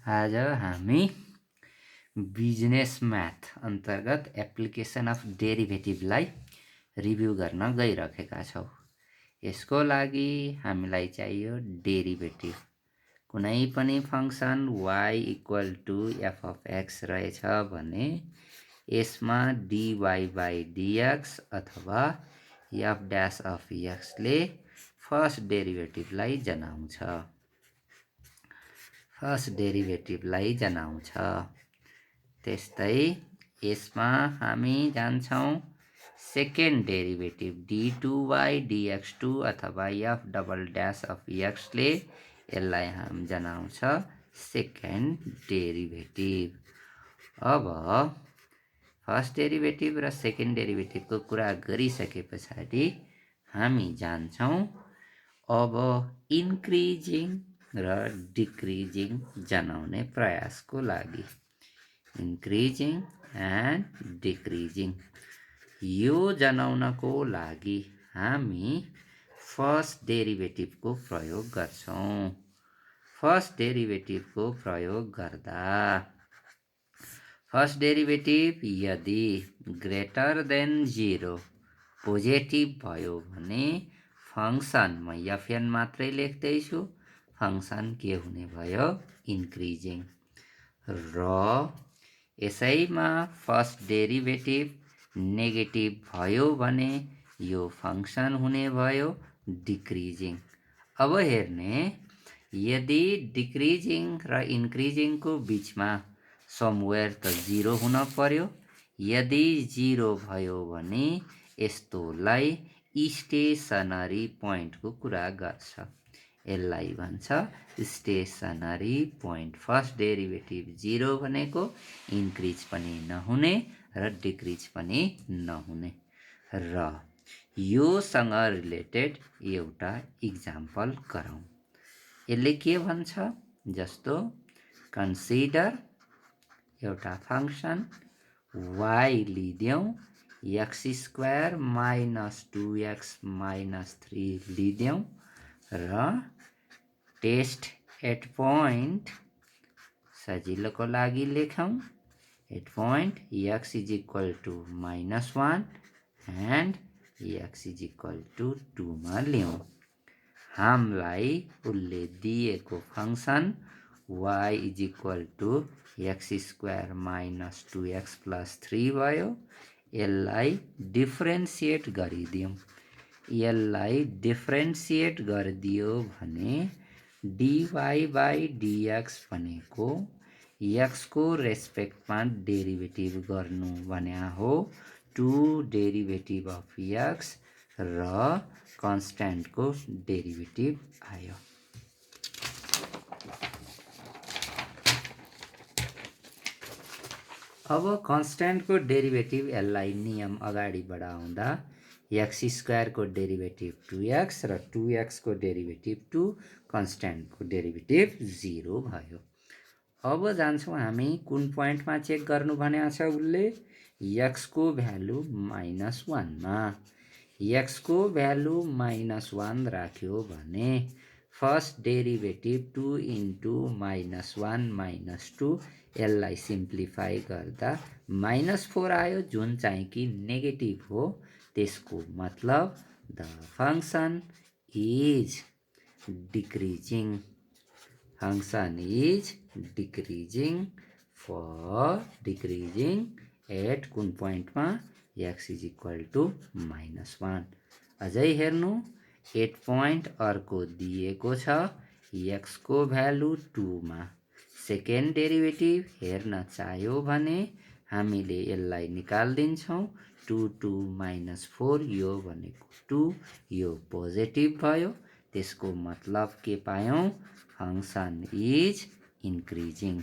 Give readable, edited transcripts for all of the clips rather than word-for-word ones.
आज हामी business math अन्तर्गत एप्लिकेसन अफ डेरिभेटिभलाई रिभ्यू गर्न गइरहेका छौँ। यसको लागि हामीलाई चाहियो डेरिभेटिभ। कुनै पनि function y equal to f of x रहेछ भने यसमा dy बाई dx अथवा एफ ड्यास अफ एक्सले फर्स्ट डेरिभेटिभलाई जनाउँछ। त्यस्तै यसमा हामी जान्छौँ सेकेन्ड डेरिभेटिभ d2y dx2 अथवा एफ डबल ड्यास अफ एक्सले यसलाई हामी जनाउँछ सेकेन्ड डेरिभेटिभ। अब फर्स्ट डेरिभेटिभ र सेकेन्ड डेरिभेटिभको कुरा गरिसके पछाडि हामी जान्छौँ अब इन्क्रिजिङ र डिक्रिजिङ जनाउने प्रयासको लागि। इन्क्रिजिङ एन्ड डिक्रिजिङ यो जनाउनको लागि हामी फर्स्ट डेरिभेटिभको प्रयोग गर्छौँ। फर्स्ट डेरिभेटिभको प्रयोग गर्दा फर्स्ट डेरिभेटिभ यदि ग्रेटर देन 0 पोजिटिभ भयो भने फङ्सन, म एफएन मात्रै लेख्दैछु, फङ्सन के हुने भयो? इन्क्रिजिङ। र यसैमा फर्स्ट डेरिभेटिभ नेगेटिभ भयो भने यो फङ्सन हुने भयो डिक्रिजिङ। अब हेर्ने, यदि डिक्रिजिङ र इन्क्रिजिङको बिचमा समवेयर त 0 हुन पर्यो। यदि 0 भयो भने यस्तोलाई स्टेसनरी पोइन्टको कुरा गर्छ। यसलाई भन्छ स्टेसनरी पोइन्ट। फर्स्ट डेरिभेटिभ 0 भनेको इन्क्रिज पनि नहुने र डिक्रिज पनि नहुने। र योसँग रिलेटेड एउटा इक्जाम्पल गरौँ। यसले के भन्छ? जस्तो कन्सिडर एउटा फङ्सन y लिदियौँ, x square minus 2x minus 3 लिदियौँ र टेस्ट एट पोइन्ट सजिलोको लागि लेखौँ। At point x is equal to -1 and x is equal to 2 मा लियौँ। हामीलाई उसले दिएको function y is equal to x square minus 2x plus 3 भयो। यसलाई डिफ्रेन्सिएट गरिदियौँ। यसलाई डिफ्रेन्सिएट गरिदियो भने dy बाई dx भनेको एक्सको रेस्पेक्टमा डेरिभेटिभ गर्नु भन्या हो 2 डेरिभेटिभ अफ एक्स र कन्स्ट्यान्टको डेरिभेटिभ आयो। अब कन्स्ट्यान्टको डेरिभेटिभ यसलाई नियम अगाडि बढाउँदा एक्स स्क्वायरको डेरिभेटिभ 2x र 2x को डेरिभेटिभ 2, कन्स्ट्यान्टको डेरिभेटिभ 0 भयो। अब जान्छौँ हामी कुन पोइन्टमा चेक गर्नु भनेको छ उसले? x को भ्यालु -1 मा। x को भ्यालु -1 राख्यो भने फर्स्ट डेरिभेटिभ 2 इन्टु -1 -2, यसलाई सिम्प्लिफाई गर्दा -4 आयो, जुन चाहिँ कि नेगेटिभ हो। त्यसको मतलब the function is decreasing. Function is decreasing for decreasing at कुन पोइन्टमा? X is equal to -1। अझै हेर्नु, एट पोइन्ट अर्को दिएको छ एक्स को भ्यालु 2 मा। सेकेन्ड डेरिभेटिभ हेर्न चाह्यो भने हामीले यसलाई निकाल्दिन्छौँ। 2 2 -4, यो भनेको 2, यो पोजिटिभ भयो। त्यसको मतलब के पायौँ? Function is increasing.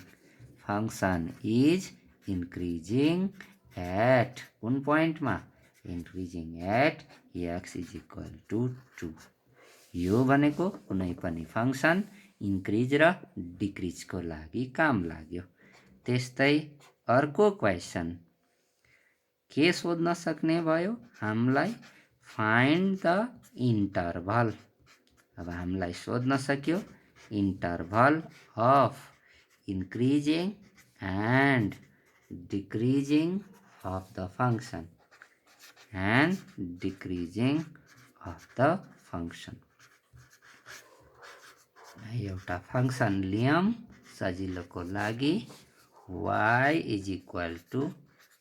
Function is increasing at कुन पोइन्टमा? Increasing at x is equal to 2। यो भनेको कुनै पनि फङ्सन इन्क्रिज र डिक्रिजको लागि काम लाग्यो। त्यस्तै अर्को क्वेसन के सोध्न सक्ने भयो? हामीलाई फाइन्ड द इन्टरभल। अब हामीलाई सोध्न सक्यो interval of increasing and decreasing of the function and decreasing of the function. एउटा फंक्शन लियौं सजिलोको लागि y is equal to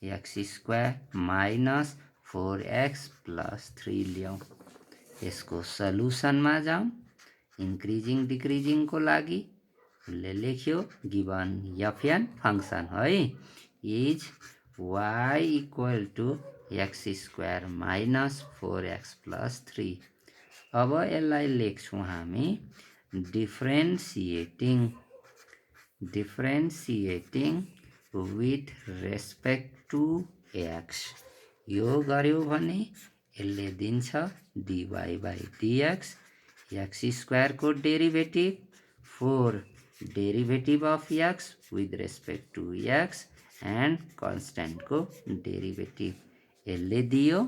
x square minus 4x plus 3 लियौं यसको सल्युसनमा जाउँ इंक्रीजिंग डिक्रीजिंग को लागि उसले लेख्यो गिवन fn फंक्शन है is y equal to x square minus 4x plus 3 अब यसलाई लेख्छौं हामी differentiating with respect to x यो गर्यो भने यसले दिन्छ dy by dx x square को डेरिवेटिभ 4 डेरिवेटिभ of x with respect to x and constant को डेरिवेटिभ यसले दियो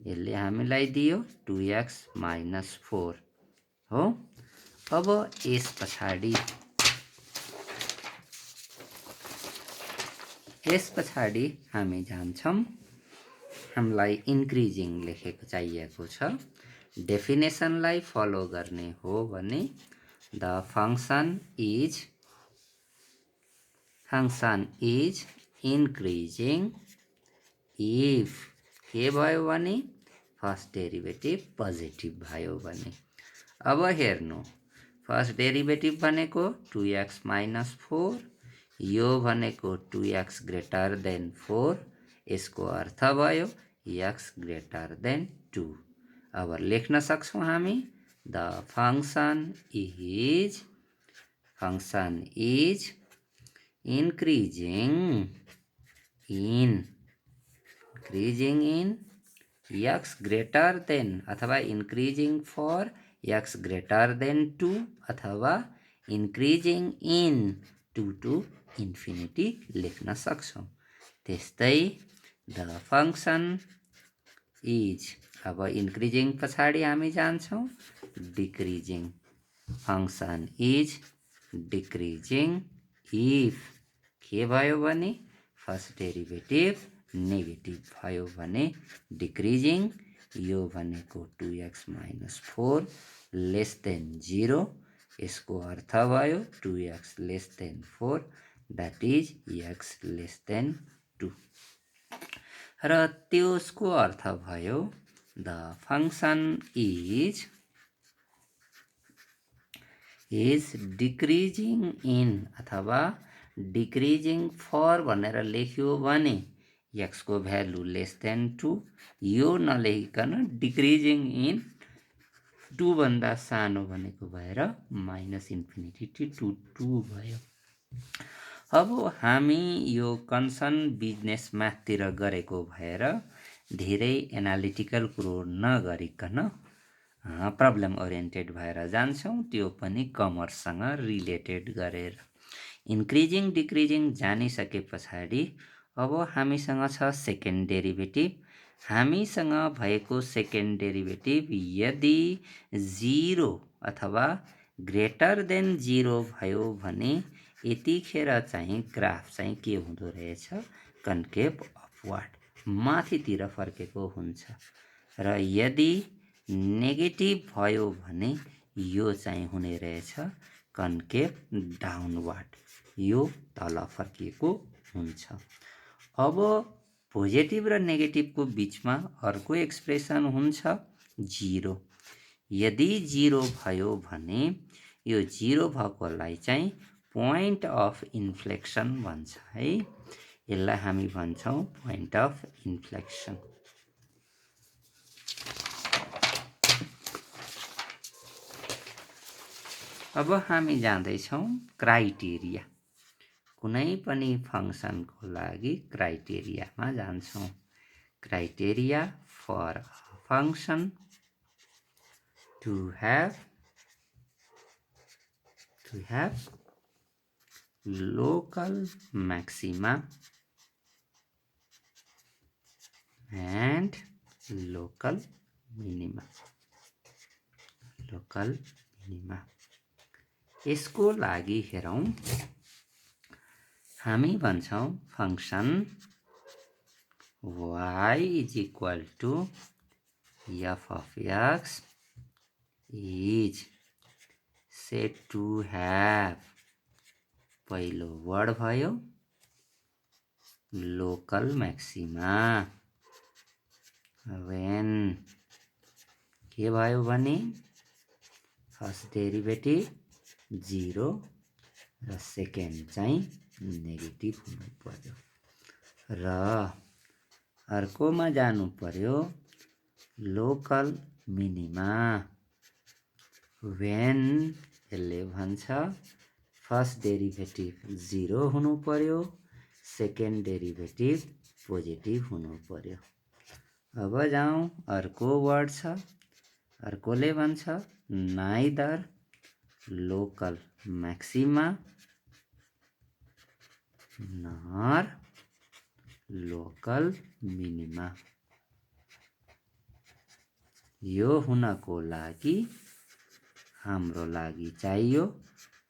यसले हामीलाई दियो 2x minus 4 हो अब यस पछाडी हामी जान्छौं हामीलाई इन्क्रिजिङ लेखेको चाहिएको छ डेफिनेसनलाई फलो गर्ने हो भने the function is increasing if के भयो भने फर्स्ट डेरिवेटिभ पोजिटिभ भयो भने अब हेर्नु फर्स्ट डेरिवेटिभ भनेको 2x minus 4 यो भनेको 2x ग्रेटर देन 4 यसको अर्थ भयो x ग्रेटर देन 2 अब लेख्न सक्छौं हामी the function is increasing in x greater than अथवा increasing for x greater than 2 अथवा increasing in 2 to infinity लेख्न सक्छौं त्यस्तै द फंक्शन इज अब increasing पछाडी हामी जान्छौं decreasing function is decreasing if के भयो भने फर्स्ट डेरिवेटिभ नेगेटिभ भयो भने डिक्रिजिङ यो भनेको 2x minus 4 लेस देन 0 यसको अर्थ भयो 2x less than 4 that is x less than 2 र त्यसको अर्थ भयो the function is decreasing in अथवा डिक्रिजिङ फर भनेर लेख्यो भने x को भ्यालु लेस देन 2 यो नलेखिकन डिक्रिजिङ इन 2 भन्दा सानो भनेको भएर माइनस इन्फिनिटी टु 2 भयो अब हामी यो कन्सर्न बिजनेस म्याथतिर गरेको भएर धेरै एनालिटिकल कुरो नगरिकन प्रब्लम ओरिएन्टेड भएर जान्छौं त्यो पनि कमर्ससँग रिलेटेड गरेर इन्क्रिजिङ डिक्रिजिङ जानिसके पछाडी अब हामीसँग छ सेकेन्ड डेरिवेटिभ हामीसँग भएको सेकेन्ड डेरिवेटिभ यदि 0 अथवा ग्रेटर देन 0 भयो भने यतिखेर चाहिँ ग्राफ चाहिँ के हुँदो रहेछ कन्केभ अपवर्ड माथितिर फर्केको हुन्छ र यदि नेगेटिभ भयो भने यो चाहिँ हुने रहेछ कन्केभ डाउनवर्ड यो तल फर्किएको हुन्छ अब पोजिटिभ र नेगेटिभ को बीचमा अर्को एक्सप्रेसन हुन्छ 0 यदि 0 भयो भने यो 0 भएकोलाई चाहिँ पोइन्ट अफ इन्फ्लेक्सन भन्छ है यसलाई हामी भन्छौं पोइन्ट अफ इन्फ्लेक्सन अब हामी जाँदै छौं क्राइटेरिया कुनै पनि फंक्शन को लागि क्राइटेरियामा जान्छौं criteria for a function to have local maxima and local minima यसको लागि हेरौं हामी भन्छौँ function y is equal to f of x is said to have पहिलो वर्ड भयो लोकल मैक्सिमा when के भयो भने फर्स्ट डेरिभेटिभ 0 र सेकेन्ड चाहिँ नेगेटिभ हुनु पर्यो र अर्कोमा जानु पर्यो लोकल मिनिमा when यसले भन्छ फर्स्ट डेरिभेटिभ 0 हुनु पर्यो सेकेन्ड डेरिभेटिभ पोजिटिभ हुनु पर्यो। अब जाउँ अर्को वर्ड छ अर्कोले भन्छ नाइदर लोकल मैक्सिमा नर लोकल मिनिमा। यो हुनको लागि हाम्रो लागि चाहियो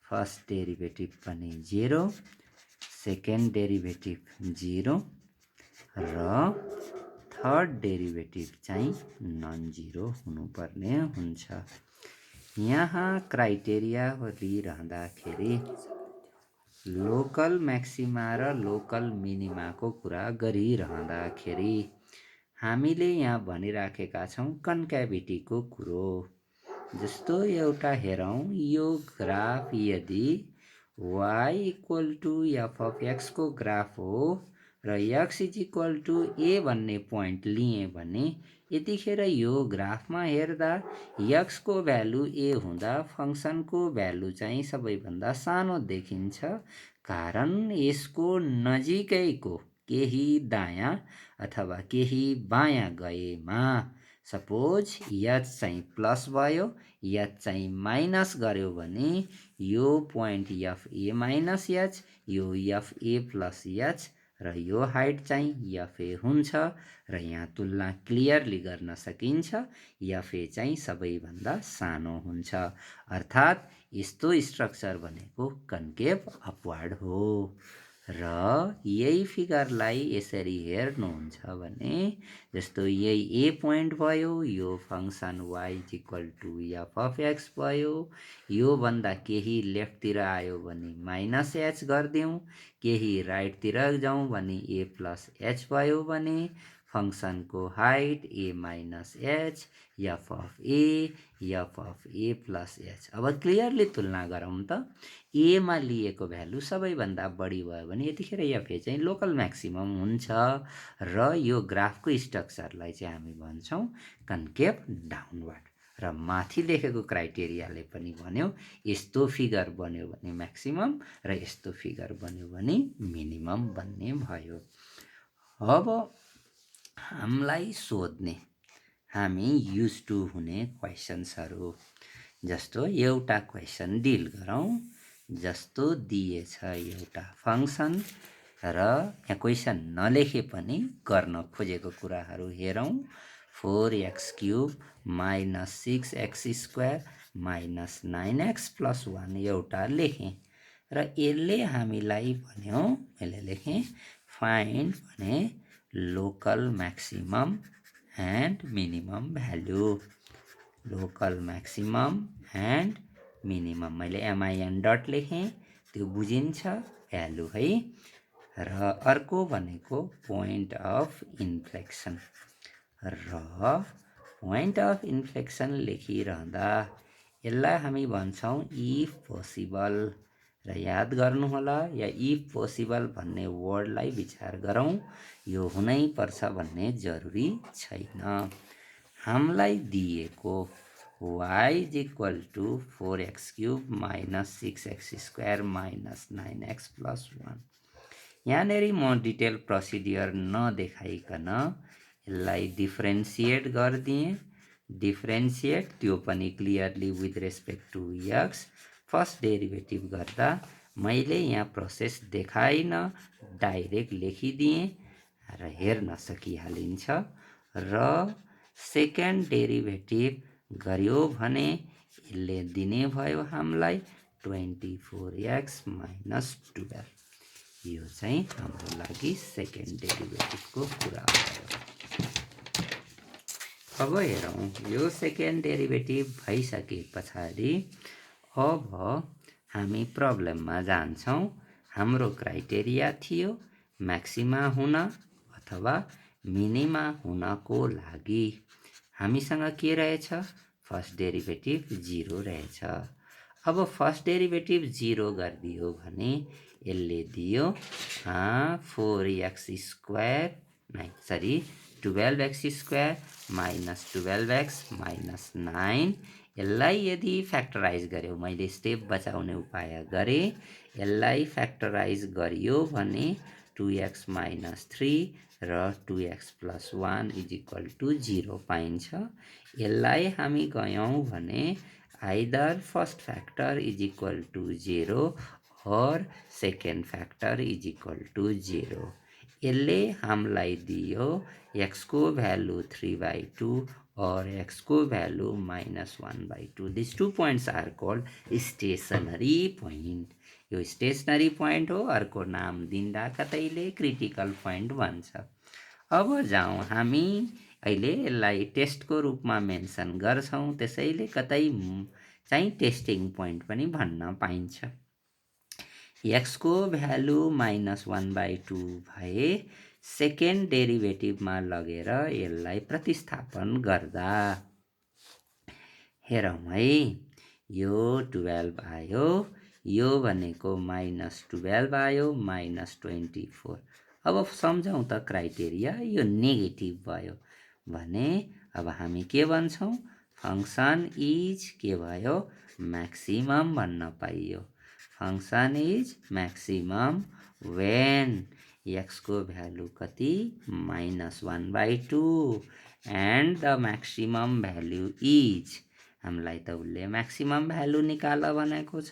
फर्स्ट डेरिभेटिभ पनि 0 सेकेन्ड डेरिभेटिभ 0 र थर्ड डेरिभेटिभ चाहिँ नन जीरो हुनुपर्ने हुन्छ। यहाँ क्राइटेरिया लिइरहँदाखेरि लोकल मैक्सिमा र लोकल मिनिमाको कुरा गरिरहँदाखेरि हामीले यहाँ भनिराखेका छौँ कन्क्याभिटीको कुरो। जस्तो एउटा हेरौँ यो ग्राफ यदि y equal to f of x को ग्राफ हो र x is equal to a भन्ने पोइन्ट लिए भने यतिखेर यो ग्राफमा हेर्दा x को भ्यालु a हुँदा फंक्सनको भ्यालु चाहिँ सबैभन्दा सानो देखिन्छ कारण यसको नजिकैको केही दायाँ अथवा केही बायाँ गएमा सपोज h चाहिँ प्लस भयो h चाहिँ माइनस गर्यो भने यो point f a minus h यो f a प्लस h र यो हाइट चाहिँ f a हुन्छ र यहाँ तुलना क्लियरली गर्न सकिन्छ f a चाहिँ सबैभन्दा सानो हुन्छ अर्थात् यस्तो स्ट्रक्चर भनेको कन्केभ अपवार्ड हो र यही फिगरलाई यसरी हेर्नुहुन्छ भने जस्तो यही a पोइन्ट भयो यो function y is equal to f of x भयो यो भन्दा केही लेफ्टतिर आयो भने माइनस h गर्दियौँ केही राइटतिर जाउँ भने a प्लस h भयो भने फंक्सनको height a minus h f of a plus h। अब क्लियरली तुलना गरौँ त a मा लिएको भ्यालु सबैभन्दा बढी भयो भने यतिखेर f a चाहिँ लोकल म्याक्सिमम हुन्छ र यो ग्राफको स्ट्रक्चरलाई चाहिँ हामी भन्छौँ कन्केभ डाउनवर्ड र माथि लेखेको क्राइटेरियाले पनि भन्यो यस्तो फिगर बन्यो भने म्याक्सिमम र यस्तो फिगर बन्यो भने मिनिमम भन्ने भयो। अब हामीलाई सोध्ने हामी युज टु हुने क्वेसन्सहरू जस्तो एउटा क्वेसन डिल गरौँ जस्तो दिएछ एउटा फंक्सन र यहाँ क्वेसन नलेखे पनि गर्न खोजेको कुराहरू हेरौँ 4x³ minus 6x square minus 9x plus 1 एउटा लेखेँ र यसले हामीलाई भन्यो मैले लेखेँ फाइन्ड भने local maximum and minimum value local maximum and minimum मैले MIN डट लेखेँ त्यो बुझिन्छ भ्यालु है र अर्को भनेको पोइन्ट अफ इन्फ्लेक्सन र पोइन्ट अफ इन्फ्लेक्सन लेखिरहँदा यसलाई हामी भन्छौँ इफ पोसिबल र याद गर्नुहोला या इफ पोसिबल भन्ने वर्डलाई विचार गरौँ यो हुनै पर्छ भन्ने जरुरी छैन। हामीलाई दिएको y is equal to 4x³ minus 6x square minus 9x plus 1 यहाँनेरि म डिटेल प्रोसिडियर नदेखाइकन यसलाई डिफ्रेन्सिएट गरिदिएँ डिफ्रेन्सिएट त्यो पनि clearly with respect to x first derivative गर्दा मैले यहाँ प्रोसेस देखाइन डाइरेक्ट लेखिदिएँ र हेर्न सकिहालिन्छ र सेकेन्ड डेरिभेटिभ गर्यो भने यसले दिने भयो हामीलाई 24x माइनस 12 यो चाहिँ हाम्रो लागि सेकेन्ड डेरिभेटिभको कुरा भयो। अब हेरौँ, यो सेकेन्ड डेरिभेटिभ भइसके पछाडि अब हामी प्रब्लममा जान्छौँ। हाम्रो क्राइटेरिया थियो म्याक्सिमा हुन अथवा मिनिमा हुनको लागि हामीसँग के रहेछ, फर्स्ट डेरिभेटिभ 0 रहेछ। अब फर्स्ट डेरिभेटिभ 0 गरिदियो भने यसले दियो 12x² माइनस 12x माइनस 9। यसलाई यदि फ्याक्टराइज गर्यो, मैले स्टेप बचाउने उपाय गरेँ, यसलाई फ्याक्टराइज गरियो भने 2x माइनस 3 र 2x plus 1 is equal to 0 पाइन्छ। यसलाई हामी गयौँ भने either first factor is equal to 0 और second factor is equal to 0। यसले हामीलाई दियो x को भ्यालु 3/2 और x को value -1/2। This 2 points are called stationary point. यो स्टेशनरी पोइन्ट हो, अर्को नाम दिँदा कतैले क्रिटिकल पोइन्ट भन्छ। अब जाउँ, हामी अहिले यसलाई टेस्टको रूपमा मेन्सन गर्छौँ, त्यसैले कतै चाहिँ टेस्टिङ पोइन्ट पनि भन्न पाइन्छ। x को भ्यालु -1/2 भए सेकेन्ड डेरिभेटिभमा लगेर यसलाई प्रतिस्थापन गर्दा हेरौँ है, यो 12 आयो, यो भनेको -12 आयो, -24। अब सम्झौँ त क्राइटेरिया, यो नेगेटिभ भयो भने अब हामी के भन्छौँ, फङ्सन इज के भयो, म्याक्सिमम भन्न पाइयो। Function is maximum when x को भ्यालु कति, -1/2 and the maximum value is, हामीलाई त उसले म्याक्सिमम भ्यालु निकाल भनेको छ।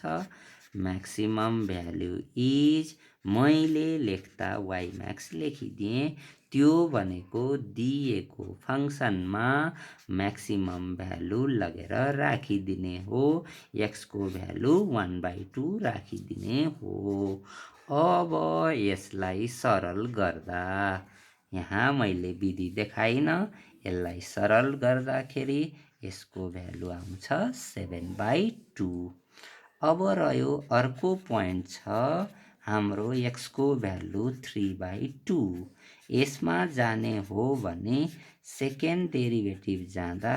म्याक्सिमम भ्यालु इज, मैले लेख्दा y म्याक्स लेखिदिएँ, त्यो भनेको दिएको फङ्सनमा म्याक्सिमम भ्यालु लगेर राखिदिने हो, x को भ्यालु 1/2 राखिदिने हो। अब यसलाई सरल गर्दा, यहाँ मैले विधि देखाइन, यसलाई सरल गर्दाखेरि यसको भ्यालु आउँछ 7/2। अब रह्यो अर्को पोइन्ट छ हाम्रो x को भ्यालु 3/2। यसमा जाने हो भने सेकेन्ड डेरिभेटिभ जाँदा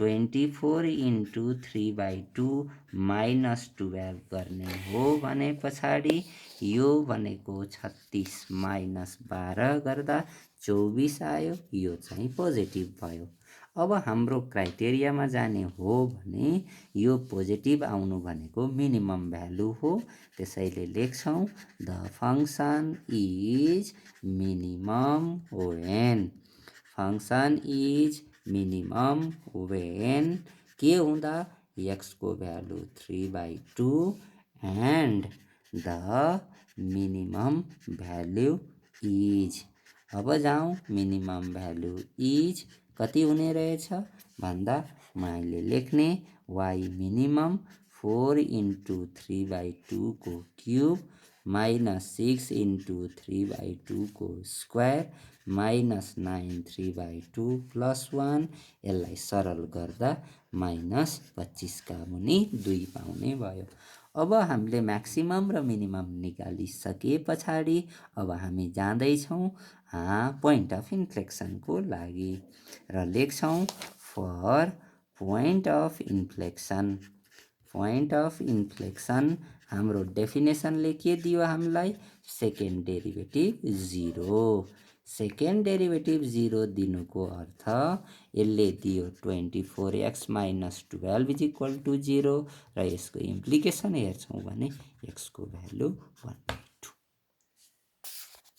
24 × 3/2 -12 गर्ने हो भने पछाडि यो भनेको 36 - 12 गर्दा 24 आयो, यो चाहिँ पोजिटिभ भयो। अब हाम्रो क्राइटेरियामा जाने हो भने यो पोजिटिभ आउनु भनेको मिनिमम भ्यालु हो, त्यसैले लेख्छौँ the function is minimum when. Function is minimum when के हुँदा, x को value 3/2 and the minimum value is. अब जाउँ, मिनिमम भ्यालु इज कति हुने रहेछ भन्दा मैले लेख्ने y मिनिमम 4 × 3/2 को क्युब -6 × 3/2 को स्क्वायर -9 3/2 प्लस 1। यसलाई सरल गर्दा -25 का मुनि 2 पाउने भयो। अब हामीले म्याक्सिमम र मिनिमम निकालिसके पछाडि अब हामी जाँदैछौँ पोइन्ट अफ इन्फ्लेक्सनको लागि र लेख्छौँ for point of inflection. Point of inflection हाम्रो डेफिनेसनले के दियो हामीलाई, सेकेन्ड डेरिभेटिभ 0। सेकेन्ड डेरिभेटिभ 0 दिनुको अर्थ यसले दियो 24x - 12 इज इक्वल टु 0 र यसको इम्प्लिकेसन हेर्छौँ भने x को भ्यालु 1।